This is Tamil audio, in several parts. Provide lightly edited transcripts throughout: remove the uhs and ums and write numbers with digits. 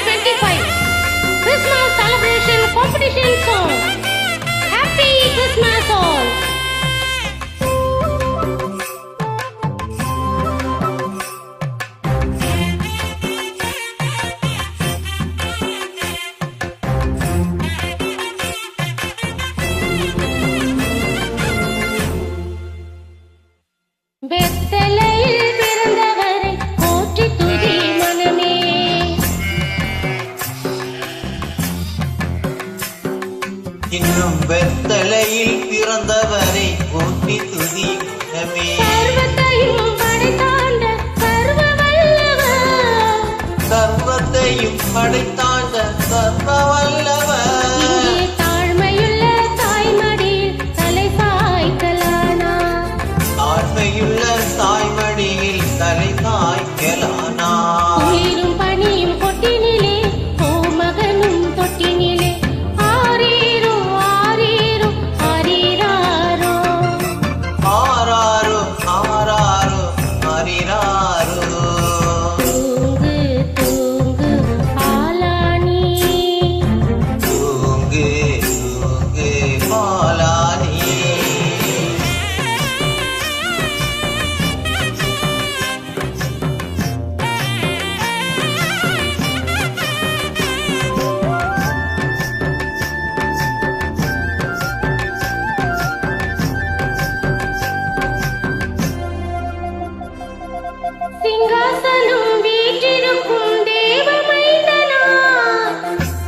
2025 Christmas celebration competition song. Happy Christmas all. பெத்தலையில் பிறந்தவரை போற்றி துதி மனமே. இன்னும் பெத்தலையில் பிறந்தவரை போற்றி துதி மனமே. சர்வத்தையும் படைத்தாண்ட சர்வ வல்லவர், சர்வத்தையும் படைத்தாண்ட சர்வ வல்லவர். இங்கே தாழ்மையுள்ள தாய்மடியில் தலை சாய்க்கலானார். தாழ்மையுள்ள தாய்மடியில் தலை சாய்க்கலானார். குளிரும் பனியும் கொட்டினிலே கோமகனும் தொட்டினிலே ஆரீரோ ஆரீரோ ஆரீராரோ. ஆராரோ ஆராரோ ஆரிராரோ. தூங்கு தூங்கு ஆலானி, தூங்கு தூங்கு பாலானி. சிங்காசனம் வீற்றிருக்கும் தேவமைந்தனா,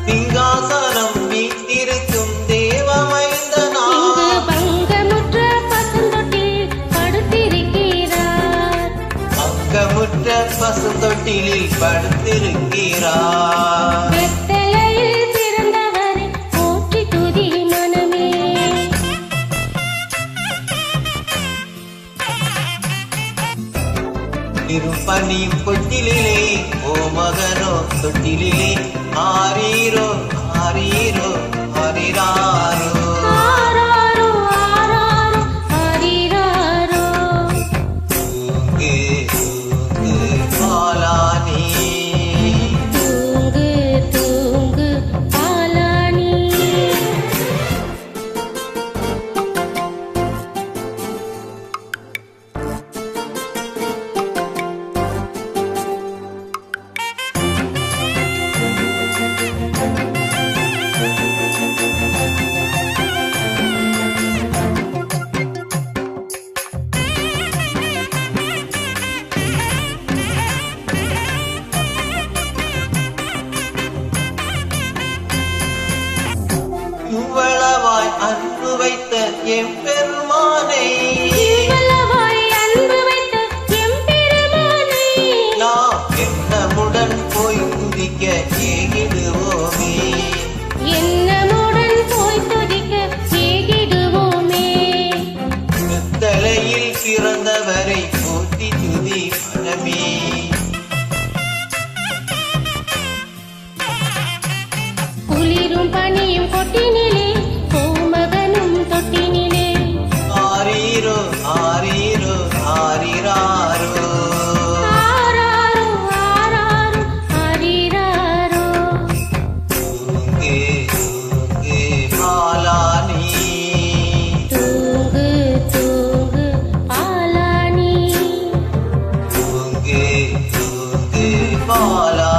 சிங்காசனம் வீற்றிருக்கும் தேவமைந்தனா. இங்கு பங்கமுற்ற பசுந்தொட்டில் படுத்திருக்கிறார். அங்கமுற்ற பசுந்தொட்டிலில் படுத்திருக்கிறார். வெத்தலையில் பிறந்தவரை போற்றி துதி மனமே. இருப்பனியும் கொட்டிலே ஓ மகனோ தொட்டிலே ஆரீரோ ஆரீரோ ஆரிராரோ. ஆராரோ ஆராரோ ஆரீராரோ. தூங்கு தூங்கு பாலானி. தூங்கு தூங்கு ஆலானி. இவ்வளவாய் அன்பு வைத்த எம்பெருமானை இவ்வளவாய் அன்பு வைத்த எம்பெருமானை நாம் எண்ணமுடன் போய் துதிக்க ஏகிடுவோமே. எண்ணமுடன் போய் துதிக்க ஏகிடுவோமே. வெத்தலையில் பிறந்தவரை போற்றி துதி மனமே. குளிரும் பனியும் கொட்டினிலே கோமகனும் தொட்டினிலே ஆரீரோ ஆரீரோ ஆரிராரோ. ஆராரோ ஆராரோ ஆரீராரோ. தூங்கு தூங்கு பாலானி. தூங்கு தூங்கு ஆலானி. தூங்கு தூங்கு பாலானி.